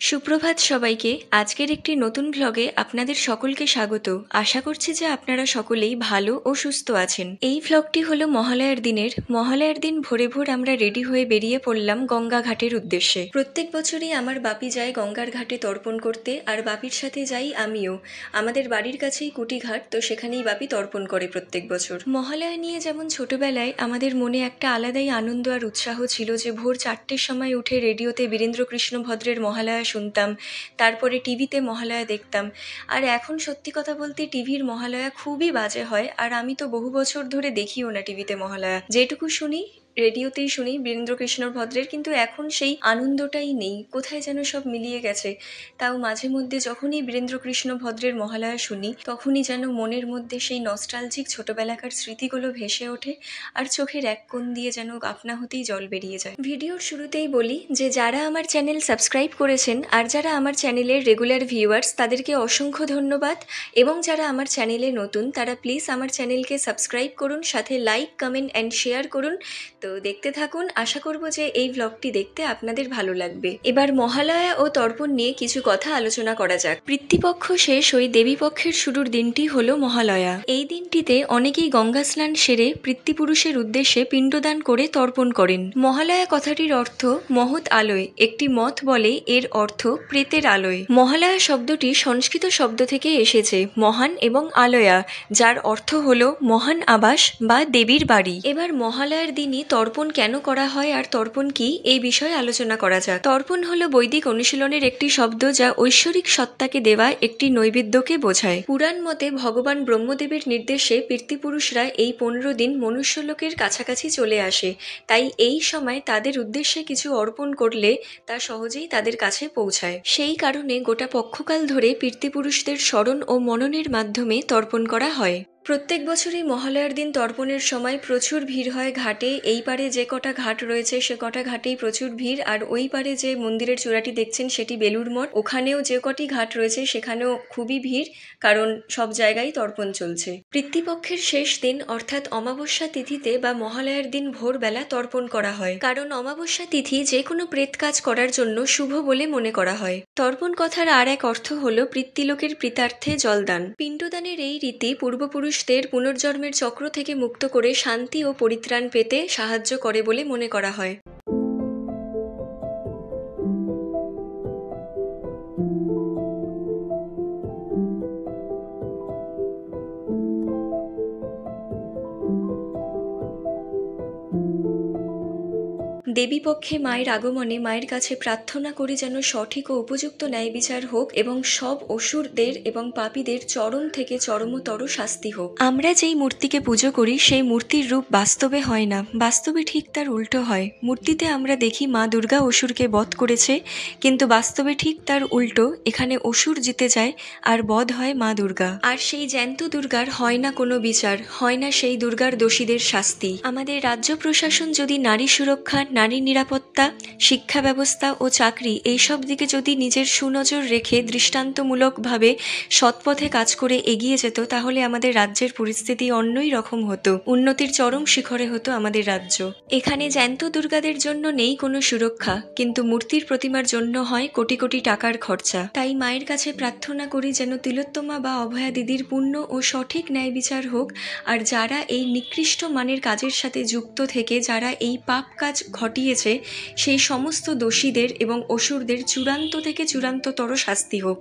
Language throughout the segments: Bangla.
সুপ্রভাত সবাইকে। আজকের একটি নতুন ভ্লগে আপনাদের সকলকে স্বাগত। আশা করছি যে আপনারা সকলেই ভালো ও সুস্থ আছেন। এই ভ্লগটি হলো মহালয়ার দিনের। মহালয়ার দিন ভোরে ভোর আমরা রেডি হয়ে বেরিয়ে পড়লাম গঙ্গা ঘাটের উদ্দেশ্যে। প্রত্যেক বছরই আমার বাপি যায় গঙ্গার ঘাটে তর্পণ করতে, আর বাপির সাথে যাই আমিও। আমাদের বাড়ির কাছেই কুটিঘাট, তো সেখানেই বাপি তর্পণ করে প্রত্যেক বছর। মহালয়া নিয়ে যেমন ছোটবেলায় আমাদের মনে একটা আলাদাই আনন্দ আর উৎসাহ ছিল যে ভোর 4টের সময় উঠে রেডিওতে বীরেন্দ্রকৃষ্ণ ভদ্রের মহালয়া শুনতাম, তারপরে টিভিতে মহালয়া দেখতাম। আর এখন সত্যি কথা বলতে টিভির মহালয়া খুবই বাজে হয়, আর আমি তো বহু বছর ধরে দেখিও না টিভিতে মহালয়া। যেটুকু শুনি রেডিওতেই শুনি বীরেন্দ্রকৃষ্ণ ভদ্রের, কিন্তু এখন সেই আনন্দটাই নেই, কোথায় যেন সব মিলিয়ে গেছে। তাও মাঝে মধ্যে যখনই বীরেন্দ্রকৃষ্ণ ভদ্রের মহালয়া শুনি তখনই যেন মনের মধ্যে সেই নস্টালজিক ছোটবেলাকার স্মৃতিগুলো ভেসে ওঠে, আর চোখের এক কোণ দিয়ে যেন আপনা হতেই জল বেরিয়ে যায়। ভিডিওর শুরুতেই বলি যে যারা আমার চ্যানেল সাবস্ক্রাইব করেছেন আর যারা আমার চ্যানেলের রেগুলার ভিউয়ার্স তাদেরকে অসংখ্য ধন্যবাদ, এবং যারা আমার চ্যানেলে নতুন তারা প্লিজ আমার চ্যানেলকে সাবস্ক্রাইব করুন, সাথে লাইক, কমেন্ট অ্যান্ড শেয়ার করুন। তো দেখতে থাকুন, আশা করব যে এই ভ্লগটি দেখতে আপনাদের ভালো লাগবে। এবার মহালয়া ও তর্পণ নিয়ে কিছু কথা আলোচনা করা যাক। পিতৃপক্ষ শেষ হয়ে দেবীপক্ষের শুরুর দিনটি হলো মহালয়া। এই দিনটিতে অনেকেই গঙ্গা স্নান সেরে পিতৃপুরুষের উদ্দেশ্যে পিণ্ডদান করে তর্পণ করেন। মহালয়া কথাটির অর্থ মহৎ আলোয়, একটি মত বলে এর অর্থ প্রেতের আলোয়। মহালয়া শব্দটি সংস্কৃত শব্দ থেকে এসেছে মহান এবং আলয়া, যার অর্থ হলো মহান আবাস বা দেবীর বাড়ি। এবার মহালয়ার দিনই তর্পণ কেন করা হয় আর তর্পণ কি, এই বিষয়ে আলোচনা করা যাক। তর্পণ হলো বৈদিক অনুশীলনের একটি শব্দ যা ঐশ্বরিক সত্তাকে দেওয়া একটি নৈবেদ্যকে বোঝায়। পুরাণ মতে ভগবান ব্রহ্মদেবের নির্দেশে পিতৃপুরুষরা এই 15 দিন মনুষ্যলোকের কাছাকাছি চলে আসে, তাই এই সময় তাদের উদ্দেশ্যে কিছু অর্পণ করলে তা সহজেই তাদের কাছে পৌঁছায়। সেই কারণে গোটা পক্ষকাল ধরে পিতৃপুরুষদের স্মরণ ও মননের মাধ্যমে তর্পণ করা হয়। প্রত্যেক বছরই মহালয়ার দিন তর্পণের সময় প্রচুর ভিড় হয় ঘাটে। এই পারে যে কটা ঘাট রয়েছে সে কটা ঘাটেই প্রচুর ভিড়, আর ওই পারে যে মন্দিরের চূড়াটি দেখছেন সেটি বেলুড় মঠ, ওখানেও যে কটি ঘাট রয়েছে সেখানেও খুবই ভিড়, কারণ সব জায়গায় তর্পণ চলছে। পিতৃপক্ষের শেষ দিন অর্থাৎ অমাবস্যা তিথিতে বা মহালয়ার দিন ভোরবেলা তর্পণ করা হয়, কারণ অমাবস্যা তিথি যে কোনো প্রেত কাজ করার জন্য শুভ বলে মনে করা হয়। তর্পণ কথার আর এক অর্থ হল পিতৃলোকের প্রীতার্থে জলদান। পিণ্ডদানের এই রীতি পূর্বপুরুষদের পুনর্জন্মের চক্র থেকে মুক্ত করে শান্তি ও পরিত্রাণ পেতে সাহায্য করে বলে মনে করা হয়। দেবীপক্ষে মায়ের আগমনে মায়ের কাছে প্রার্থনা করি যেন সঠিক ও উপযুক্ত ন্যায় বিচার হোক এবং সব অসুরদের এবং পাপীদের চরম থেকে চরমতর শাস্তি হোক। আমরা যেই মূর্তিকে পুজো করি সেই মূর্তির রূপ বাস্তবে হয় না, বাস্তবে ঠিক তার উল্টো হয়। মূর্তিতে আমরা দেখি মা দুর্গা অসুরকে বধ করেছে, কিন্তু বাস্তবে ঠিক তার উল্টো, এখানে অসুর জিতে যায় আর বধ হয় মা দুর্গা। আর সেই জ্যান্ত দুর্গার হয় না কোনো বিচার, হয় না সেই দুর্গার দোষীদের শাস্তি। আমাদের রাজ্য প্রশাসন যদি নারী সুরক্ষা, নারী নিরাপত্তা, শিক্ষা ব্যবস্থা ও চাকরি এইসব দিকে যদি নিজের সুনজর রেখে দৃষ্টান্তমূলকভাবে সৎপথে কাজ করে এগিয়ে যেত, তাহলে আমাদের রাজ্যের পরিস্থিতি অন্যই রকম হতো, উন্নতির চরম শিখরে হতো আমাদের রাজ্য। এখানে জ্যান্ত দুর্গাদের জন্য নেই কোনো সুরক্ষা, কিন্তু মূর্তির প্রতিমার জন্য হয় কোটি কোটি টাকার খরচা। তাই মায়ের কাছে প্রার্থনা করি যেন তিলোত্তমা বা অভয়া দিদির পূর্ণ ও সঠিক ন্যায় বিচার হোক, আর যারা এই নিকৃষ্ট মানের কাজের সাথে যুক্ত থেকে যারা এই পাপ কাজ ঘটিয়েছে সেই সমস্ত দোষীদের এবং অসুরদের চূড়ান্ত থেকে চূড়ান্ততর শাস্তি হোক।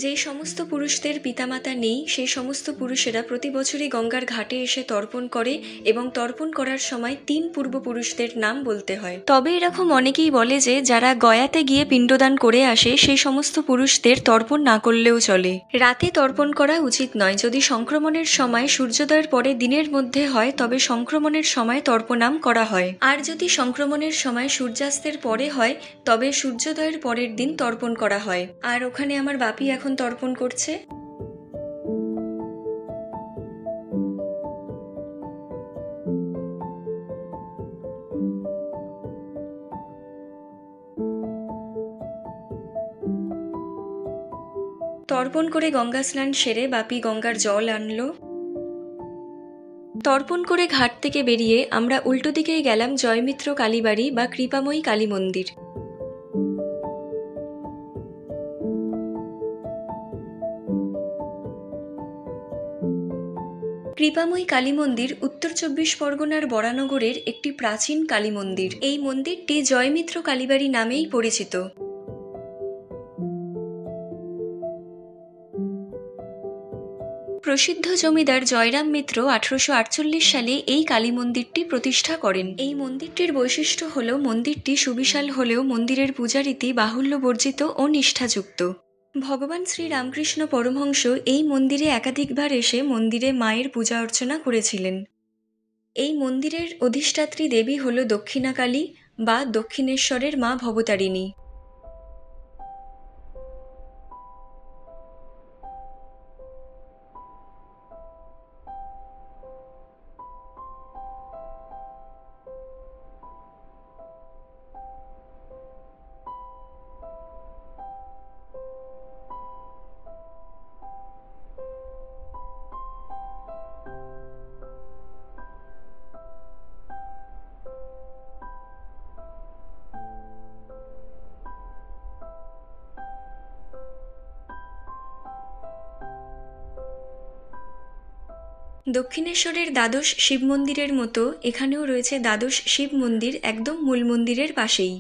যে সমস্ত পুরুষদের পিতামাতা নেই সেই সমস্ত পুরুষেরা প্রতি বছরই গঙ্গার ঘাটে এসে তর্পণ করে এবং তর্পণ করার সময় 3 পূর্বপুরুষদের নাম বলতে হয়। তবে এরকম অনেকেই বলে যে যারা গয়াতে গিয়ে পিণ্ডদান করে আসে সেই সমস্ত পুরুষদের তর্পণ না করলেও চলে। রাতে তর্পণ করা উচিত নয়। যদি সংক্রমণের সময় সূর্যোদয়ের পরে দিনের মধ্যে হয় তবে সংক্রমণের সময় তর্পণাম করা হয়, আর যদি সংক্রমণের সময় সূর্যাস্তের পরে হয় তবে সূর্যোদয়ের পরের দিন তর্পণ করা হয়। আর ওখানে আমার বাপি এখন তর্পণ করছে। তর্পণ করে গঙ্গা স্নান সেরে বাপি গঙ্গার জল আনলো। তর্পণ করে ঘাট থেকে বেরিয়ে আমরা উল্টো দিকেই গেলাম জয়মিত্র কালীবাড়ি বা কৃপাময়ী কালী মন্দির। কৃপাময়ী কালী মন্দির উত্তর 24 পরগনার বরানগরের একটি প্রাচীন কালী মন্দির। এই মন্দিরটি জয়মিত্র কালীবাড়ি নামেই পরিচিত। প্রসিদ্ধ জমিদার জয়রাম মিত্র 1848 সালে এই কালী মন্দিরটি প্রতিষ্ঠা করেন। এই মন্দিরটির বৈশিষ্ট্য হল মন্দিরটি সুবিশাল হলেও মন্দিরের পূজারীতি বাহুল্য বর্জিত ও নিষ্ঠাযুক্ত। ভগবান শ্রী রামকৃষ্ণ পরমহংস এই মন্দিরে একাধিকবার এসে মন্দিরে মায়ের পূজা অর্চনা করেছিলেন। এই মন্দিরের অধিষ্ঠাত্রী দেবী হল দক্ষিণাকালী বা দক্ষিণেশ্বরের মা ভবতারিণী। দক্ষিণেশ্বরের দ্বাদশ শিব মন্দিরের মতো এখানেও রয়েছে দ্বাদশ শিব মন্দির একদম মূল মন্দিরের পাশেই।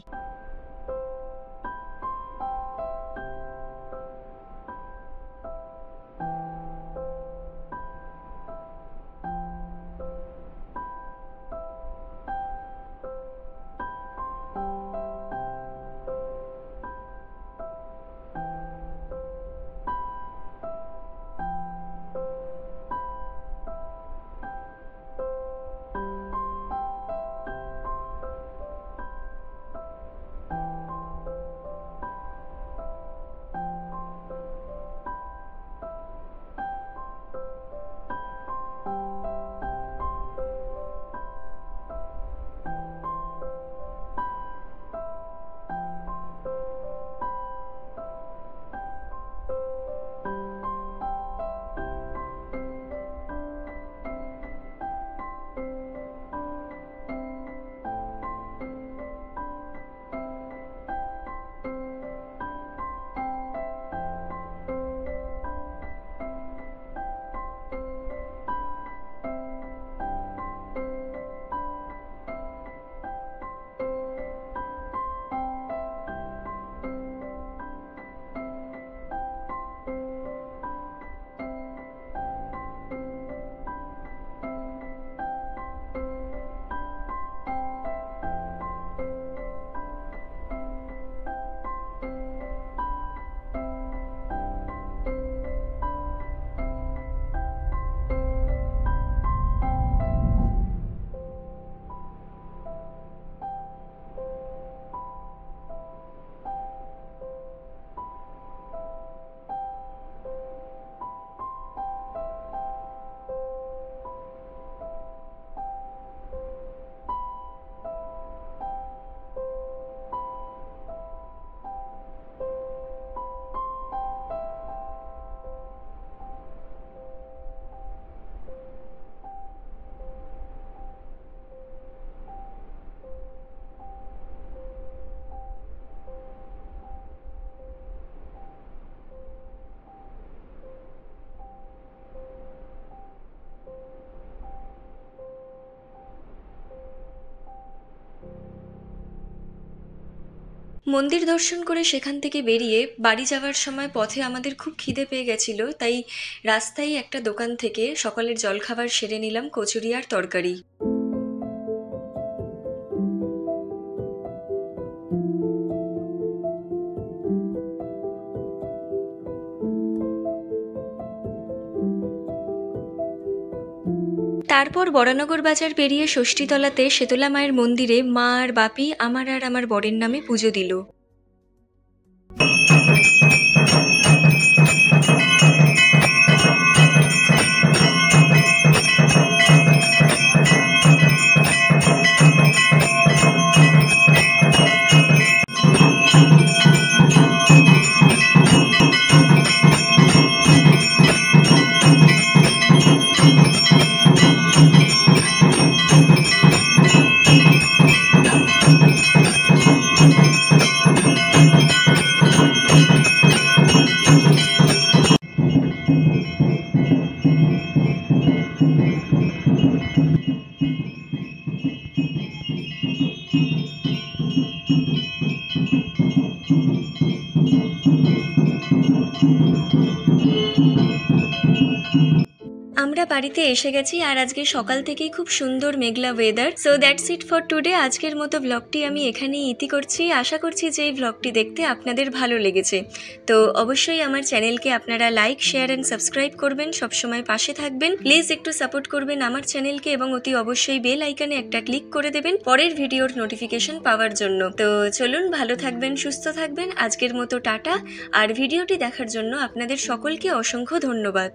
মন্দির দর্শন করে সেখান থেকে বেরিয়ে বাড়ি যাওয়ার সময় পথে আমাদের খুব খিদে পেয়ে গেছিল, তাই রাস্তায় একটা দোকান থেকে সকালের জলখাবার সেরে নিলাম কচুরি আর তরকারি। তারপর বরানগর বাজার পেরিয়ে ষষ্ঠীতলাতে শেতলা মায়ের মন্দিরে মা আর বাপি আমার আর আমার বরের নামে পুজো দিল। আমরা বাড়িতে এসে গেছি আর আজকে সকাল থেকেই খুব সুন্দর মেঘলা weather. So that's it for today. আজকের মতো ব্লগটি আমি এখানেই ইতি করছি। আশা করছি যে এই ব্লগটি দেখতে আপনাদের ভালো লেগেছে। তো অবশ্যই আমার চ্যানেলকে আপনারা লাইক, শেয়ার অ্যান্ড সাবস্ক্রাইব করবেন, সবসময় পাশে থাকবেন। প্লিজ একটু সাপোর্ট করবেন আমার চ্যানেলকে এবং অতি অবশ্যই বেল আইকনে একটা ক্লিক করে দেবেন পরের ভিডিওর নোটিফিকেশন পাওয়ার জন্য। তো চলুন, ভালো থাকবেন, সুস্থ থাকবেন। আজকের মতো টাটা। আর ভিডিওটি দেখার জন্য আপনাদের সকলকে অসংখ্য ধন্যবাদ।